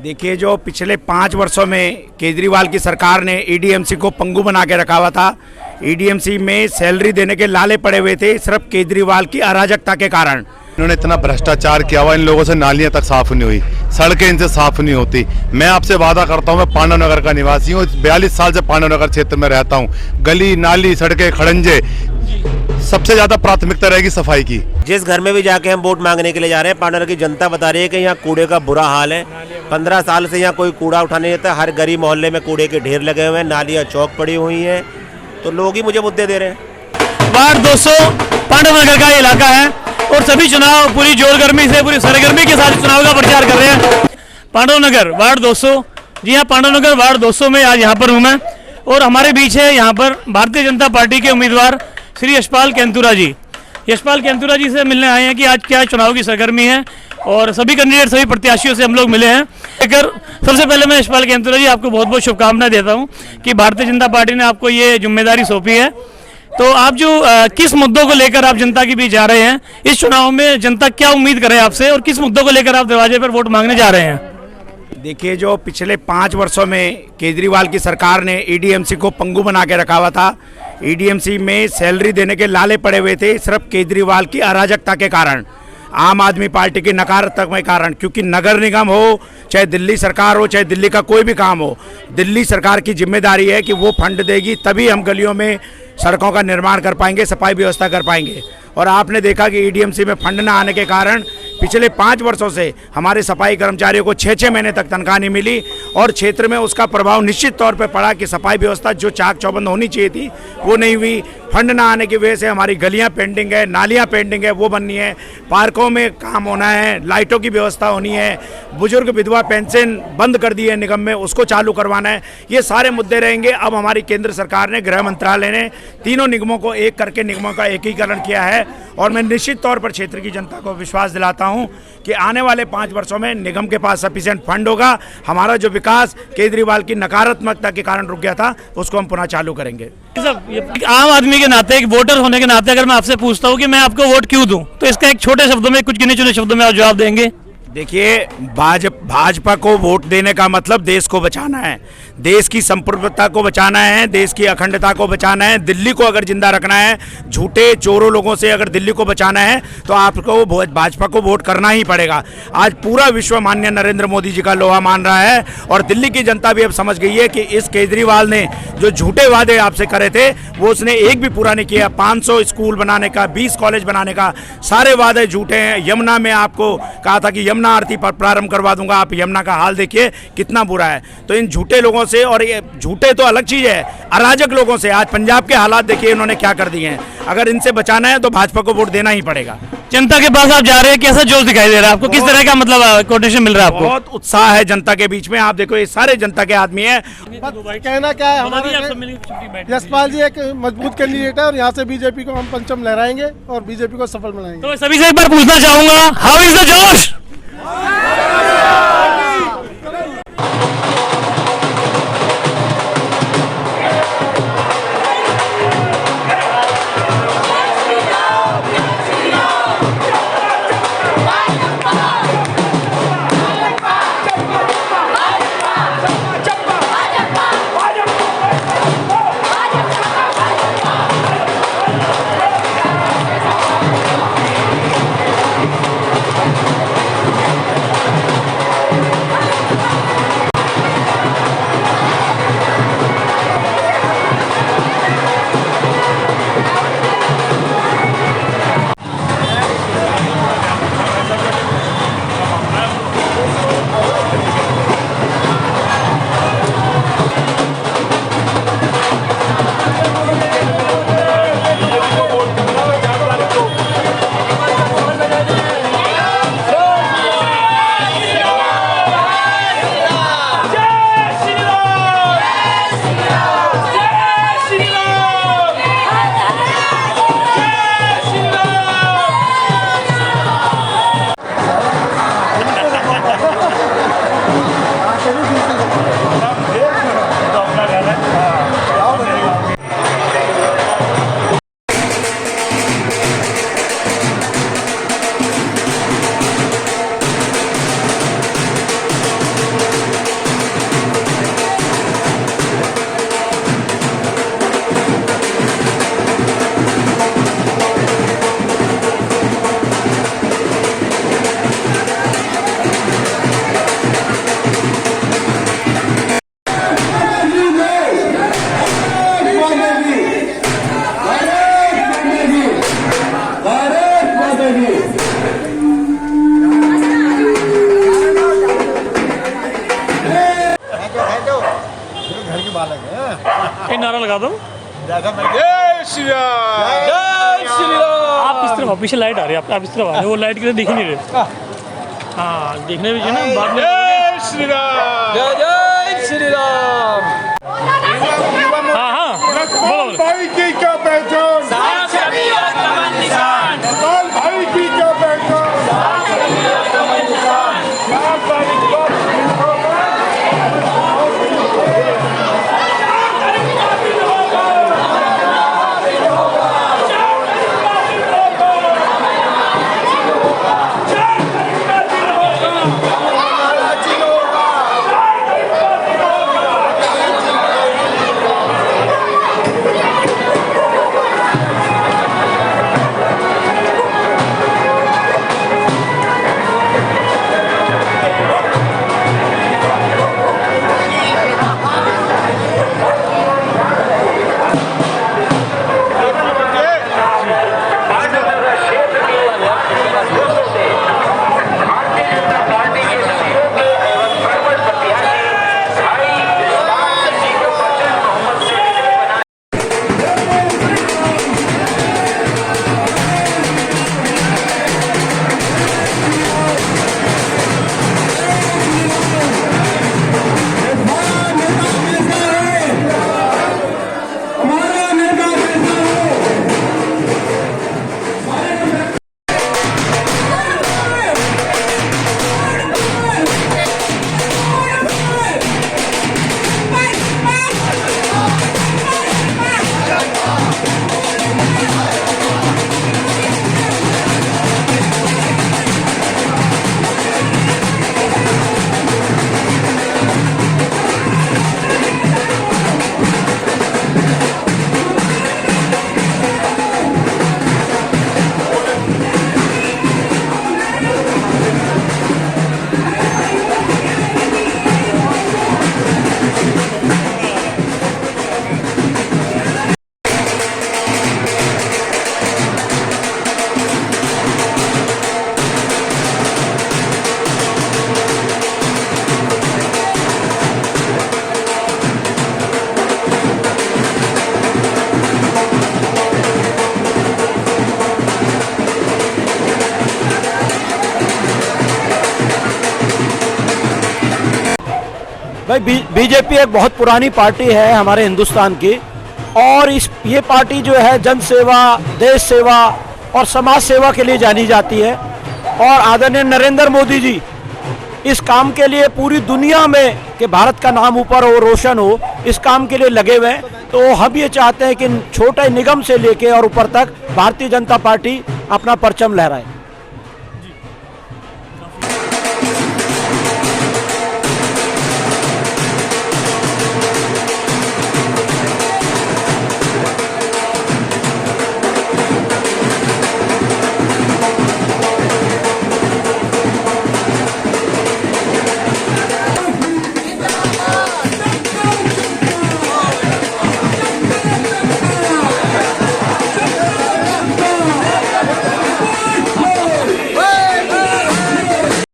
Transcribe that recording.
देखिए, जो पिछले 5 वर्षों में केजरीवाल की सरकार ने ईडीएमसी को पंगु बना के रखा हुआ था। ईडीएमसी में सैलरी देने के लाले पड़े हुए थे सिर्फ केजरीवाल की अराजकता के कारण। इन्होंने इतना भ्रष्टाचार किया हुआ, इन लोगों से नालियां तक साफ नहीं हुई, सड़कें इनसे साफ नहीं होती। मैं आपसे वादा करता हूं, मैं पांडव नगर का निवासी हूं, 42 साल से पांडव नगर क्षेत्र में रहता हूं। गली नाली सड़कें खड़ंजे, सबसे ज्यादा प्राथमिकता रहेगी सफाई की। जिस घर में भी जाके हम वोट मांगने के लिए जा रहे हैं, पांडव की जनता बता रही है कि यहाँ कूड़े का बुरा हाल है। 15 साल से यहाँ कोई कूड़ा उठाने नहीं देता। हर गली मोहल्ले में कूड़े के ढेर लगे हुए हैं, नालियाँ चौक पड़ी हुई हैं। तो लोग ही मुझे मुद्दे दे रहे हैं। वार्ड 200 पांडव नगर का इलाका है और सभी चुनाव पूरी जोर गर्मी से, पूरी सरगर्मी के साथ चुनाव का प्रचार कर रहे हैं। पांडव नगर वार्ड 200, जी हाँ, पांडव नगर वार्ड 200 में आज यहाँ पर हूँ मैं, और हमारे बीच है यहाँ पर भारतीय जनता पार्टी के उम्मीदवार श्री यशपाल केंतुरा जी। यशपाल केंतुरा जी से मिलने आए हैं कि आज क्या चुनाव की सरगर्मी है, और सभी कैंडिडेट, सभी प्रत्याशियों से हम लोग मिले हैं। सबसे पहले मैं यशपाल केंतुरा जी आपको बहुत बहुत शुभकामनाएं देता हूं कि भारतीय जनता पार्टी ने आपको ये जिम्मेदारी सौंपी है। तो आप जो किस मुद्दों को लेकर आप जनता के बीच जा रहे हैं, इस चुनाव में जनता क्या उम्मीद करे आपसे, और किस मुद्दों को लेकर आप दरवाजे पर वोट मांगने जा रहे हैं? देखिए, जो पिछले 5 वर्षों में केजरीवाल की सरकार ने ईडीएमसी को पंगु बना के रखा हुआ था। ईडीएमसी में सैलरी देने के लाले पड़े हुए थे सिर्फ केजरीवाल की अराजकता के कारण, आम आदमी पार्टी की नकारात्मक के कारण। क्योंकि नगर निगम हो, चाहे दिल्ली सरकार हो, चाहे दिल्ली का कोई भी काम हो, दिल्ली सरकार की जिम्मेदारी है कि वो फंड देगी, तभी हम गलियों में सड़कों का निर्माण कर पाएंगे, सफाई व्यवस्था कर पाएंगे। और आपने देखा कि ईडीएमसी में फंड न आने के कारण पिछले 5 वर्षों से हमारे सफाई कर्मचारियों को 6-6 महीने तक तनख्वाह नहीं मिली, और क्षेत्र में उसका प्रभाव निश्चित तौर पर पड़ा कि सफाई व्यवस्था जो चाक चौबंद होनी चाहिए थी वो नहीं हुई। फंड ना आने की वजह से हमारी गलियां पेंडिंग है, नालियां पेंडिंग है, वो बननी है, पार्कों में काम होना है, लाइटों की व्यवस्था होनी है, बुजुर्ग विधवा पेंशन बंद कर दी है निगम में, उसको चालू करवाना है। ये सारे मुद्दे रहेंगे। अब हमारी केंद्र सरकार ने, गृह मंत्रालय ने तीनों निगमों को एक करके निगमों का एकीकरण किया है, और मैं निश्चित तौर पर क्षेत्र की जनता को विश्वास दिलाता हूं कि आने वाले 5 वर्षों में निगम के पास सफिशिएंट फंड होगा। हमारा जो विकास केजरीवाल की नकारात्मकता के कारण रुक गया था, उसको हम पुनः चालू करेंगे। आम आदमी के नाते, एक वोटर होने के नाते, अगर मैं आपसे पूछता हूँ कि मैं आपको वोट क्यों दूं, तो इसका एक छोटे शब्दों में, कुछ गिने चुने शब्दों में आप जवाब देंगे? देखिए, भाजपा को वोट देने का मतलब देश को बचाना है, देश की संप्रभुता को बचाना है, देश की अखंडता को बचाना है, दिल्ली को अगर जिंदा रखना है, झूठे चोरों लोगों से अगर दिल्ली को बचाना है तो आपको भाजपा को वोट करना ही पड़ेगा। आज पूरा विश्व माननीय नरेंद्र मोदी जी का लोहा मान रहा है, और दिल्ली की जनता भी अब समझ गई है कि इस केजरीवाल ने जो झूठे वादे आपसे करे थे वो उसने एक भी पूरा नहीं किया। 500 स्कूल बनाने का, 20 कॉलेज बनाने का, सारे वादे झूठे हैं। यमुना में आपको कहा था कि यमुना आरती पर प्रारंभ करवा दूंगा, आप यमुना का हाल देखिए कितना बुरा है। तो इन झूठे लोगों से, और ये झूठे तो अलग चीज है, अराजक लोगों से आज पंजाब के हालात देखिए इन्होंने क्या कर दिए हैं। अगर इनसे बचाना है तो भाजपा को वोट देना ही पड़ेगा। जनता के पास आप जा रहे हैं, कैसा जोश दिखाई दे रहा है आपको? किस तरह का मतलब कोटेशन मिल रहा है आपको? बहुत उत्साह है जनता के बीच में। आप देखो, ये सारे जनता के आदमी हैं। कहना क्या है, हमारे यशपाल जी एक मजबूत कैंडिडेट है, और यहाँ से बीजेपी को हम पंचम लहराएंगे और बीजेपी को सफल बनाएंगे। तो सभी से एक बार पूछना चाहूंगा, हाउ इज द जोश? एक नारा लगा दो। जय श्री राम, जय श्री राम। आप इस तरफ, पीछे लाइट आ रही है, आप इस तरफ आ रहे हो, वो लाइट के लिए दिख नहीं रहे। हाँ, देखने भी चाहिए ना बाद में। जय श्री राम, जय जय श्री राम। हाँ हाँ, बोलो। भाई की क्या पहचान, लाल भाई की क्या पहचान। भाई बीजेपी एक बहुत पुरानी पार्टी है हमारे हिंदुस्तान की, और ये पार्टी जो है जन सेवा, देश सेवा और समाज सेवा के लिए जानी जाती है। और आदरणीय नरेंद्र मोदी जी इस काम के लिए पूरी दुनिया में कि भारत का नाम ऊपर हो, रोशन हो, इस काम के लिए लगे हुए हैं। तो हम ये चाहते हैं कि छोटे निगम से लेके और ऊपर तक भारतीय जनता पार्टी अपना परचम लहराए।